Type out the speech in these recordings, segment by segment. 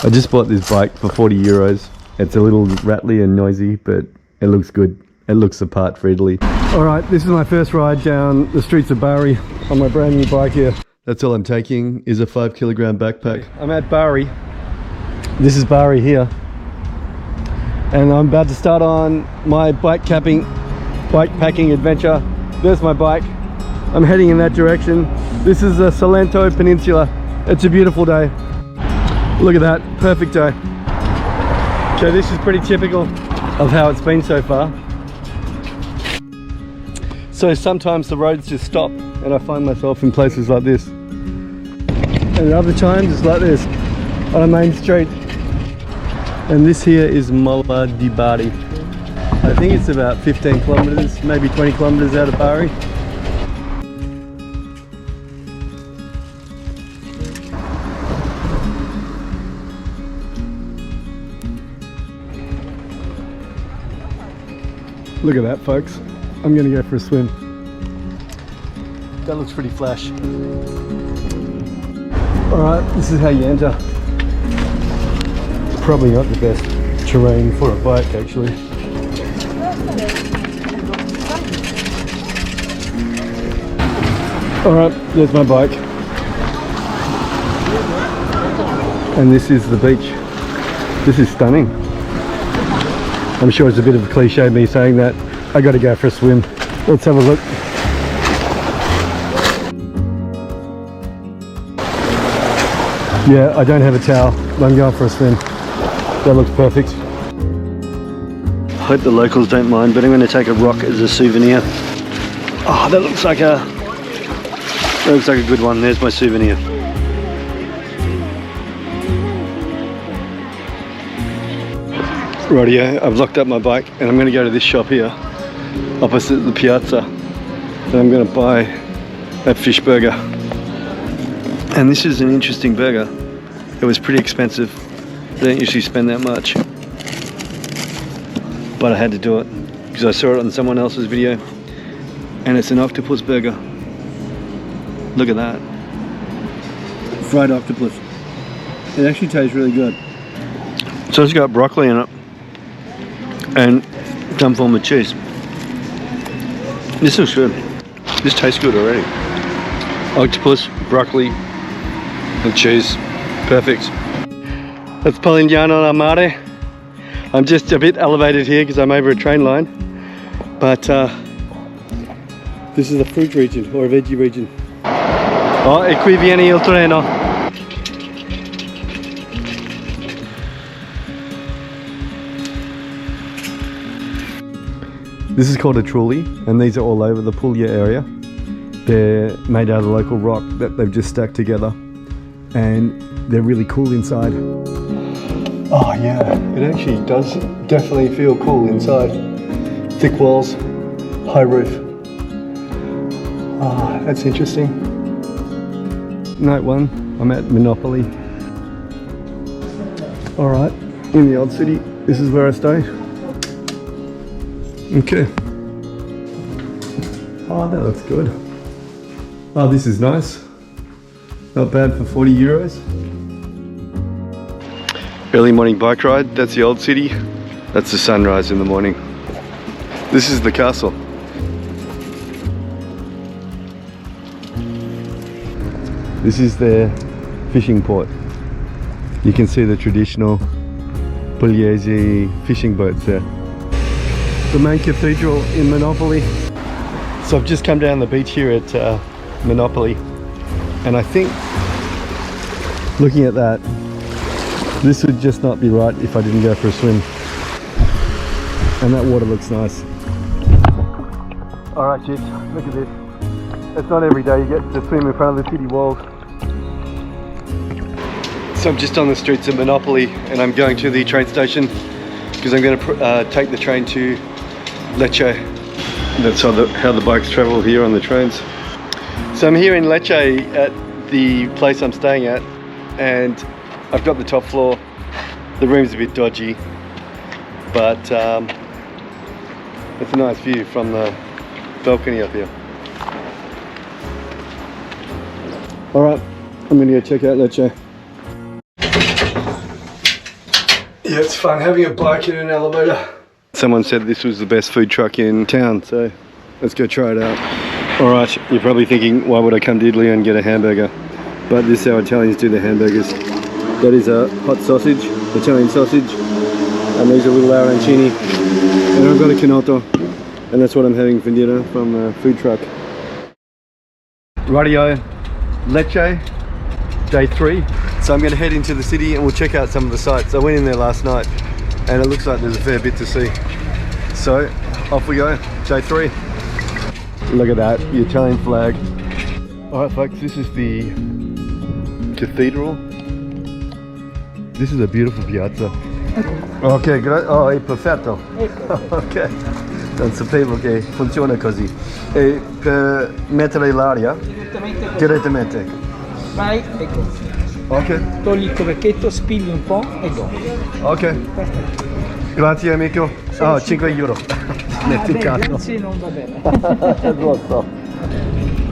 I just bought this bike for 40 euros. It's a little rattly and noisy, but it looks good. It looks the part for Italy. Alright, this is my first ride down the streets of Bari on my brand new bike here. That's all I'm taking is a 5 kilogram backpack. I'm at Bari. This is Bari here. And I'm about to start on my bikepacking adventure. There's my bike. I'm heading in that direction. This is the Salento Peninsula. It's a beautiful day. Look at that, perfect day. So this is pretty typical of how it's been so far. So sometimes the roads just stop and I find myself in places like this. And other times it's like this, on a main street. And this here is Mare di Bari. I think it's about 15 kilometers, maybe 20 kilometers out of Bari. Look at that, folks. I'm gonna go for a swim. That looks pretty flash. Alright, this is how you enter. Probably not the best terrain for a bike, actually. Alright, there's my bike. And this is the beach. This is stunning. I'm sure it's a bit of a cliche me saying that. I gotta go for a swim. Let's have a look. Yeah, I don't have a towel, but I'm going for a swim. That looks perfect. Hope the locals don't mind, but I'm going to take a rock as a souvenir. Oh, that looks like a good one. There's my souvenir. Rightio, I've locked up my bike and I'm going to go to this shop here, opposite the piazza, and I'm going to buy a fish burger. And this is an interesting burger. It was pretty expensive. I don't usually spend that much, but I had to do it because I saw it on someone else's video, and it's an octopus burger. Look at that, fried octopus. It actually tastes really good. So it's got broccoli in it and some form of cheese. This looks good. This tastes good already. Octopus, broccoli, and cheese. Perfect. That's Polignano and Mare. I'm just a bit elevated here because I'm over a train line. But this is a fruit region or a veggie region. Oh, e qui viene il treno. This is called a trolley, and these are all over the Puglia area. They're made out of the local rock that they've just stacked together, and they're really cool inside. Oh yeah, it actually does definitely feel cool inside. Thick walls, high roof. Ah, that's interesting. Night one, I'm at Monopoli. Alright, in the old city, this is where I stay. Okay. Oh, that looks good. Oh, this is nice. Not bad for 40 euros. Early morning bike ride, that's the old city. That's the sunrise in the morning. This is the castle. This is their fishing port. You can see the traditional Pugliese fishing boats there. The main cathedral in Monopoli. So I've just come down the beach here at Monopoli, and I think, looking at that, this would just not be right if I didn't go for a swim. And that water looks nice. Alright kids, look at this. It's not every day you get to swim in front of the city walls. So I'm just on the streets of Monopoli and I'm going to the train station because I'm going to take the train to Lecce. That's how the bikes travel here on the trains. So I'm here in Lecce at the place I'm staying at, and I've got the top floor. The room's a bit dodgy, but it's a nice view from the balcony up here. Alright, I'm gonna go check out Lecce. Yeah, it's fun having a bike in an elevator. Someone said this was the best food truck in town, so let's go try it out. Alright, you're probably thinking, why would I come to Italy and get a hamburger? But this is how Italians do their hamburgers. That is a hot sausage, Italian sausage, and these are little arancini. And I've got a canotto, and that's what I'm having for dinner from a food truck. Rightio, Lecce, day 3. So I'm going to head into the city and we'll check out some of the sites. I went in there last night and it looks like there's a fair bit to see. So off we go, day 3. Look at that, the Italian flag. Alright folks, this is the cathedral. This is a beautiful piazza. Ok, oh, è perfetto. Ok, non sapevo che funziona così. E per mettere l'aria direttamente. Vai, ecco. Ok. Togli il coperchetto, spilli un po' e go. Ok. Perfetto. Grazie amico. Oh, 5 euro. Grazie, non va bene. Lo so.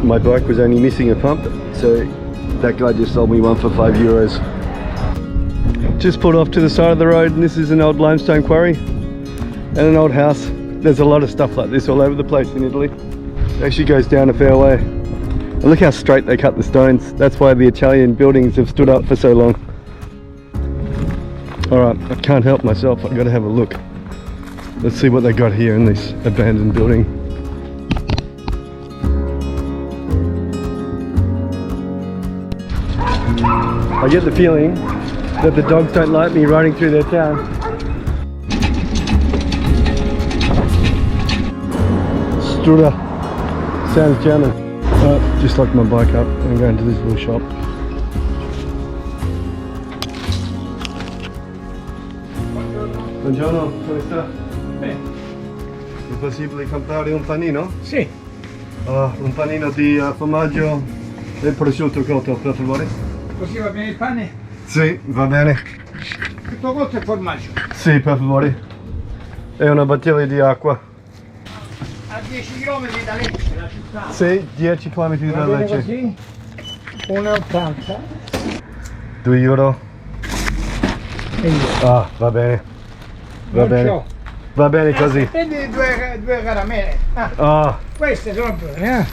My bike was only missing a pump, so that guy just sold me one for 5 euros. Just pulled off to the side of the road, and this is an old limestone quarry and an old house. There's a lot of stuff like this all over the place in Italy. It actually goes down a fair way. And look how straight they cut the stones. That's why the Italian buildings have stood up for so long. Alright, I can't help myself, I've got to have a look. Let's see what they got here in this abandoned building. I get the feeling that the dogs don't like me riding through their town. Struda. Sounds German. Just locked my bike up and I'm going to this little shop. Buongiorno, come sta? Bene. È possibile comprare un panino? Sì. Un panino di formaggio e prosciutto cotto, per favore? Così va bene il pane? Sì, va bene. Tutto cotto e formaggio. Sì, per favore. E una bottiglia di acqua. A 10 km da Lecce, la città. Sì, 10 km da Va bene Lecce. così? 1,80. 2 euro. E io. Ah, va bene. Va Non bene. c'ho. Va bene così. Prendi due caramelle. Ah, Queste sono buone, eh?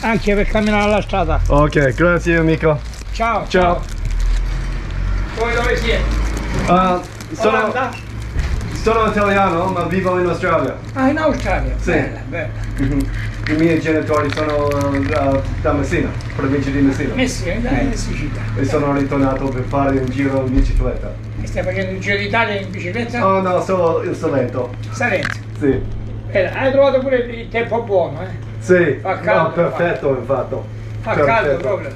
Anche per camminare alla strada. ok, grazie amico. Ciao. Ciao. Voi dove siete? Sono, Olanda? sono italiano, ma vivo in Australia. Ah, in Australia? Sì. Bella, bella. I miei genitori sono da Messina, provincia di Messina. Messina, in Sicilia. E sono ritornato per fare un giro in bicicletta. E stai facendo il Giro d'Italia in bicicletta? Oh no, solo il Salento. Salento. Sì. Hai trovato pure il tempo buono, eh? Sì, Fa caldo, no, perfetto infatti. Fa Perfetto. caldo proprio.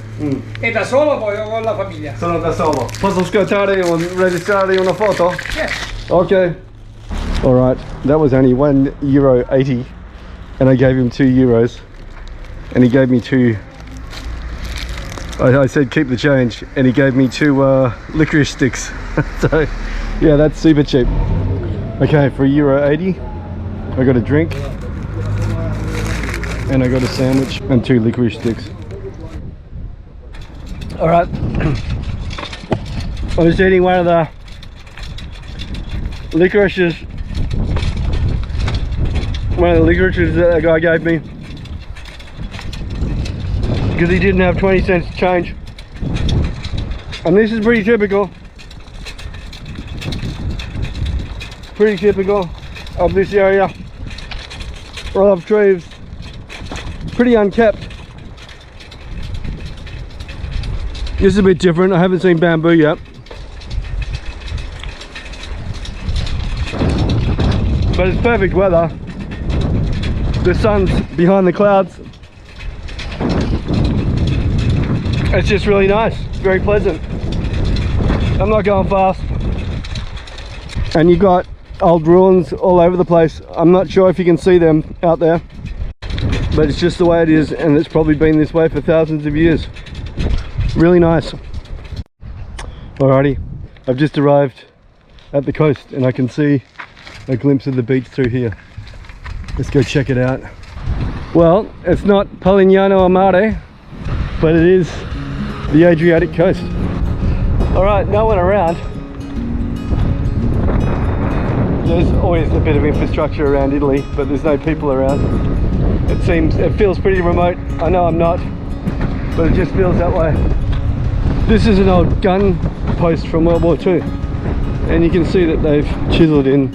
E da solo poi o con la famiglia? Sono da solo. Posso scattare o registrare una foto? Yes. Okay. Alright, that was only €1.80 and I gave him €2 and he gave me two. I said keep the change and he gave me 2 licorice sticks. So yeah, that's super cheap. Okay, for €1.80 I got a drink and I got a sandwich and 2 licorice sticks. Alright, I was eating one of the licorices, that the guy gave me because he didn't have 20 cents change, and this is pretty typical of this area. A lot of trees, pretty unkept. This is a bit different. I haven't seen bamboo yet, but it's perfect weather. The sun's behind the clouds. It's just really nice. It's very pleasant. I'm not going fast. And you got old ruins all over the place. I'm not sure if you can see them out there, but it's just the way it is, and it's probably been this way for thousands of years. Really nice. Alrighty, I've just arrived at the coast and I can see a glimpse of the beach through here. Let's go check it out. Well, it's not Polignano or Mare, but it is the Adriatic coast. Alright, no one around. there's always a bit of infrastructure around Italy, but there's no people around. It feels pretty remote. I know I'm not, but it just feels that way. This is an old gun post from World War II, and you can see that they've chiseled in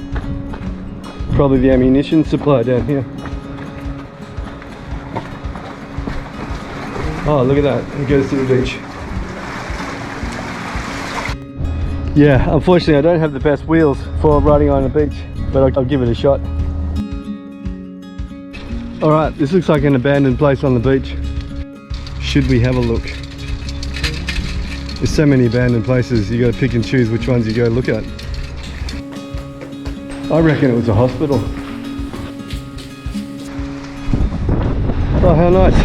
probably the ammunition supply down here. Oh, look at that, it goes to the beach. Yeah, unfortunately I don't have the best wheels for riding on the beach, but I'll give it a shot. Alright, this looks like an abandoned place on the beach. Should we have a look? There's so many abandoned places, you gotta pick and choose which ones you go look at. I reckon it was a hospital. Oh, how nice.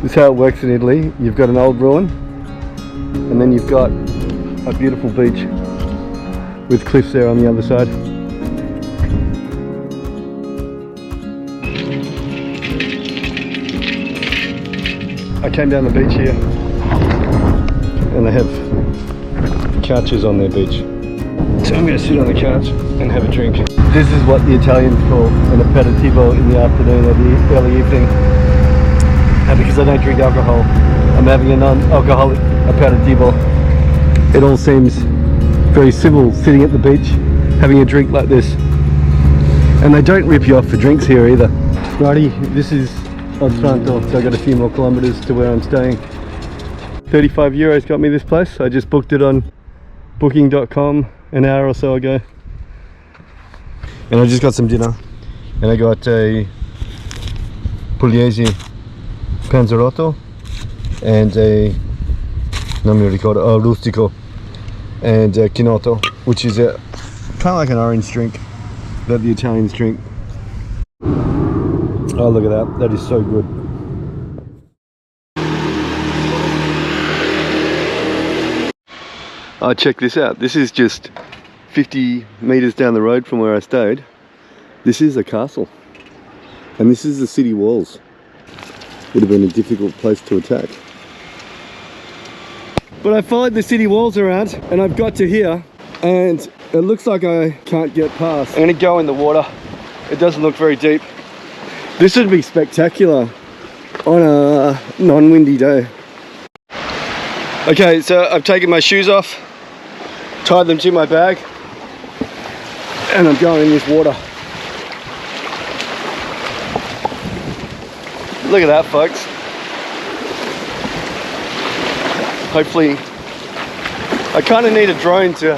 This is how it works in Italy. You've got an old ruin, and then you've got a beautiful beach with cliffs there on the other side. I came down the beach here, and they have couches on their beach. So I'm going to sit on the couch and have a drink. This is what the Italians call an aperitivo in the afternoon or the early evening. And because I don't drink alcohol, I'm having a non-alcoholic aperitivo. It all seems very civil sitting at the beach, having a drink like this. And they don't rip you off for drinks here either. Righty, this is Otranto, so I've got a few more kilometres to where I'm staying. 35 euros got me this place. I just booked it on booking.com an hour or so ago. And I just got some dinner. And I got a pugliese panzerotto and a non mi ricordo, rustico and a chinotto, which is a kind of like an orange drink that the Italians drink. Oh, look at that, that is so good. Oh, check this out. This is just 50 meters down the road from where I stayed. This is a castle, and this is the city walls. Would have been a difficult place to attack. But I followed the city walls around, and I've got to here, and it looks like I can't get past. I'm gonna go in the water. It doesn't look very deep. This would be spectacular on a non-windy day. Okay, so I've taken my shoes off, tied them to my bag, and I'm going in this water. Look at that, folks. Hopefully, I kind of need a drone to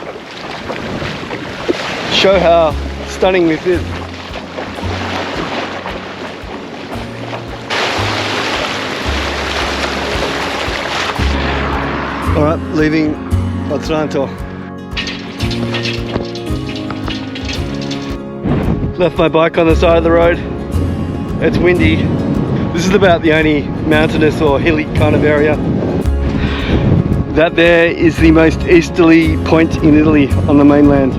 show how stunning this is. All right, leaving Otranto. Left my bike on the side of the road. It's windy. This is about the only mountainous or hilly kind of area. That there is the most easterly point in Italy on the mainland.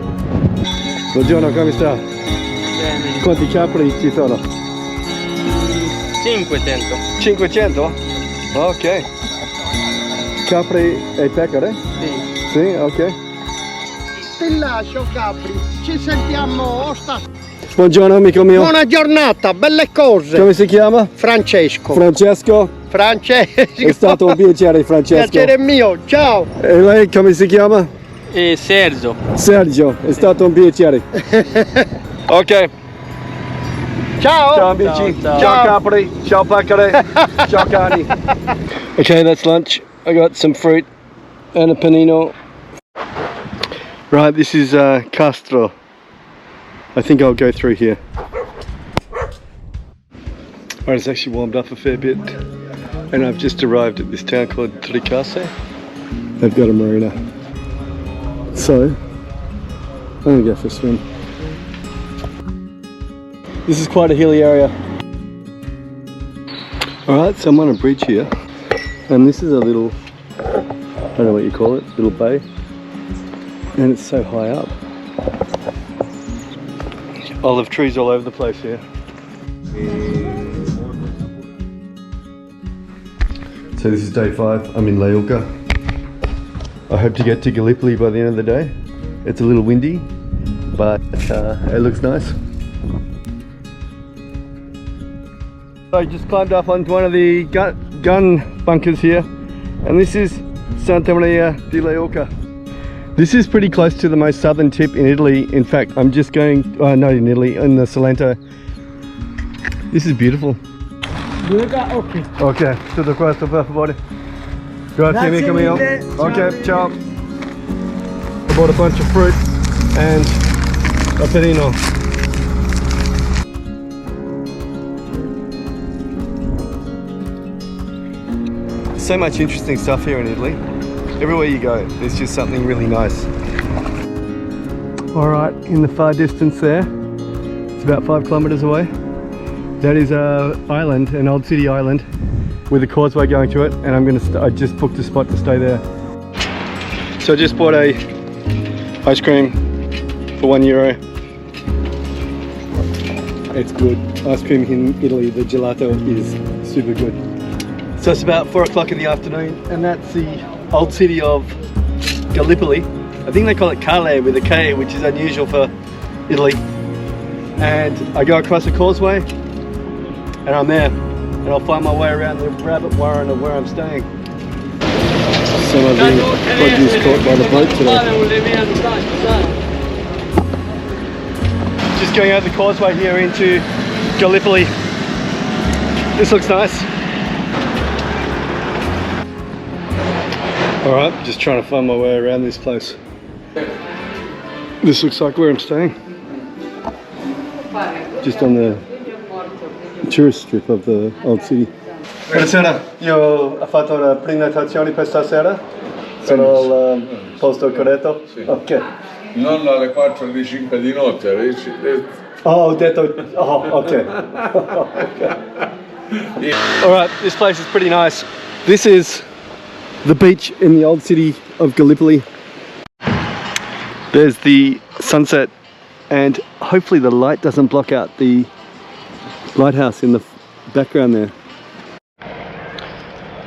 Buongiorno, come sta? Bene. Quanti capri ci sono? 500. 500? Ok. Capri e pecore? Sì. Sì, ok. Ti lascio Capri, ci sentiamo stasera. Buongiorno amico mio. Buona giornata, belle cose. Come si chiama? Francesco. Francesco? Francesco. È stato un piacere, Francesco. Piacere mio, ciao. E lei come si chiama? Sergio. Sergio, è stato un piacere. Ok. Ciao. Ciao amici. Ciao, ciao. Ciao capri. Ciao pecore. Ciao cani. Okay, that's lunch. I got some fruit and a panino. Right, this is Castro. I think I'll go through here. Right, it's actually warmed up a fair bit, and I've just arrived at this town called Tricase. They've got a marina, so I'm gonna go for a swim. This is quite a hilly area. Alright, so I'm on a bridge here, and this is a little, I don't know what you call it, little bay, and it's so high up. Olive trees all over the place here. So this is day 5, I'm in Leuca. I hope to get to Gallipoli by the end of the day, It's a little windy, but it looks nice. I just climbed up onto one of the gun bunkers here, and this is Santa Maria di Leuca. This is pretty close to the most southern tip in Italy. In fact, I'm just going, not in Italy, in the Salento. This is beautiful. Ok. Ok, tutto questo per favore. Grazie amico mio. Ok, ciao. I bought a bunch of fruit and a panino. So much interesting stuff here in Italy. Everywhere you go, there's just something really nice. All right, in the far distance there, it's about 5 kilometers away. That is an island, an old city island, with a causeway going to it, and I just booked a spot to stay there. So I just bought a ice cream for €1. It's good. Ice cream in Italy, the gelato is super good. So it's about 4 o'clock in the afternoon, and that's the old city of Gallipoli. I think they call it Cale with a K, which is unusual for Italy. And I go across a causeway, and I'm there, and I'll find my way around the rabbit warren of where I'm staying. Some of the produce caught by the boat today. Just going over the causeway here into Gallipoli. This looks nice. Alright, just trying to find my way around this place. This looks like where I'm staying. Just on the tourist strip of the old city. Buonasera, io ho fatto la prenotazione per stasera. Sono il posto corretto? Sì. Ok. Non alle 4 alle 5 di notte, avessi detto. Oh, ho detto, oh, ok. Alright, this place is pretty nice. This is the beach in the old city of Gallipoli. There's the sunset, and hopefully the light doesn't block out the lighthouse in the background there.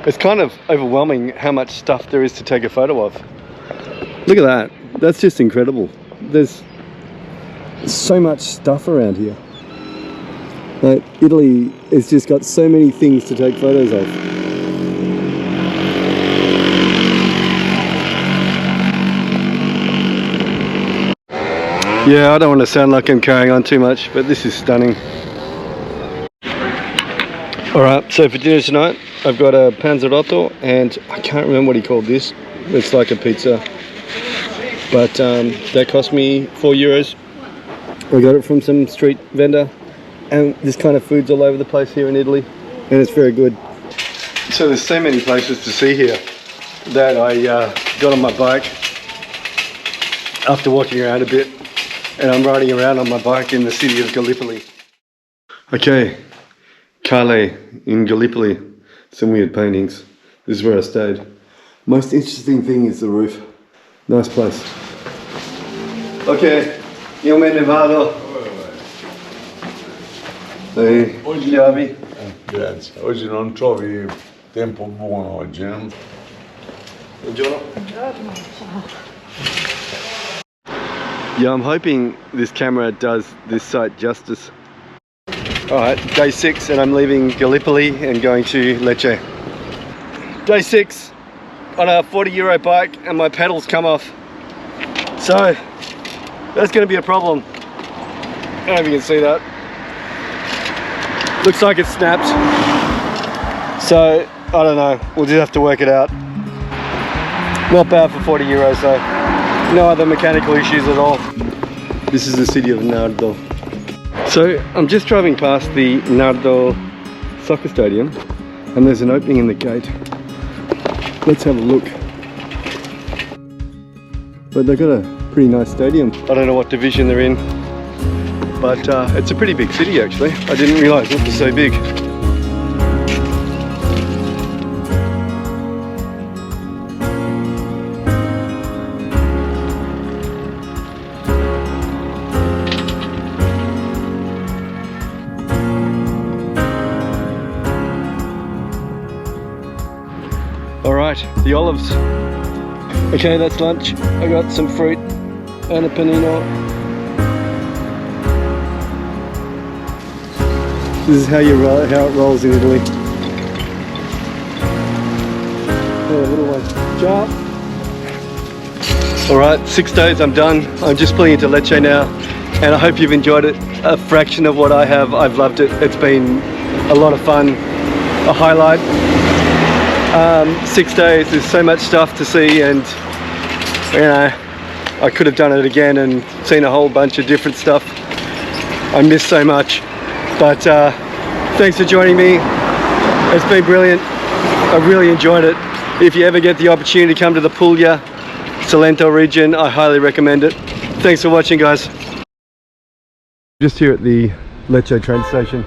It's kind of overwhelming how much stuff there is to take a photo of. Look at that. That's just incredible. There's so much stuff around here. Like, Italy has just got so many things to take photos of. Yeah, I don't want to sound like I'm carrying on too much, but this is stunning. Alright, so for dinner tonight, I've got a panzerotto, and I can't remember what he called this. It's like a pizza. But that cost me €4. I got it from some street vendor, and this kind of food's all over the place here in Italy, and it's very good. So there's so many places to see here that I got on my bike after walking around a bit, and I'm riding around on my bike in the city of Gallipoli. Okay, Cale in Gallipoli. Some weird paintings. This is where I stayed. Most interesting thing is the roof. Nice place. Ok, io me ne vado. Chiavi. Grazie. Oggi non trovi tempo buono oggi, eh? Buongiorno. Yeah, I'm hoping this camera does this site justice. Alright, day 6, and I'm leaving Gallipoli and going to Lecce. Day 6 on a €40 bike, and my pedals come off. So, that's going to be a problem. I don't know if you can see that. Looks like it's snapped. So, I don't know. We'll just have to work it out. Not bad for €40 though. No other mechanical issues at all. This is the city of Nardo. So I'm just driving past the Nardo soccer stadium, and there's an opening in the gate. Let's have a look. But they've got a pretty nice stadium. I don't know what division they're in, but it's a pretty big city actually. I didn't realise it was so big. Alright, the olives. Okay, that's lunch. I got some fruit and a panino. This is how it rolls in Italy. Oh, little one. Ciao. All right, 6 days, I'm done. I'm just pulling into Lecce now, and I hope you've enjoyed it. A fraction of what I have, I've loved it. It's been a lot of fun, a highlight. 6 days, there's so much stuff to see, and you know, I could have done it again and seen a whole bunch of different stuff. I missed so much, but thanks for joining me. It's been brilliant. I really enjoyed it. If you ever get the opportunity to come to the Puglia, Salento region, I highly recommend it. Thanks for watching, guys. Just here at the Lecce train station,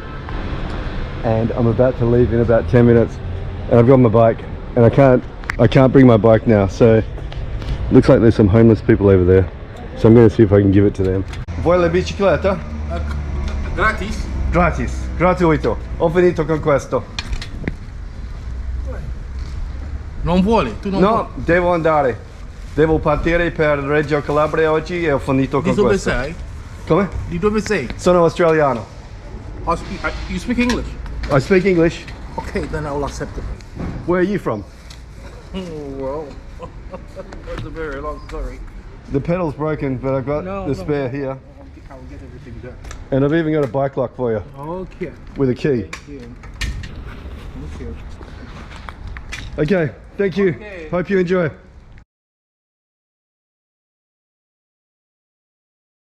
and I'm about to leave in about 10 minutes, and I've got my bike, and I can't bring my bike now, so looks like there's some homeless people over there, so I'm going to see if I can give it to them. Vuoi la bicicletta? Gratis? Gratis, gratuito. Ho finito con questo. Non vuole? Tu non No, devo andare. Devo partire per Reggio Calabria oggi e ho finito con Di dove questo. sei? Come? Di dove sei? Sono australiano. You speak English? I speak English. Okay, then I will accept it. Where are you from? Well, that's a very long story. The pedal's broken, but I've got the spare here. I will get everything done. And I've even got a bike lock for you Okay. with a key. Thank you. Thank you. Okay, thank you. Okay. Hope you enjoy.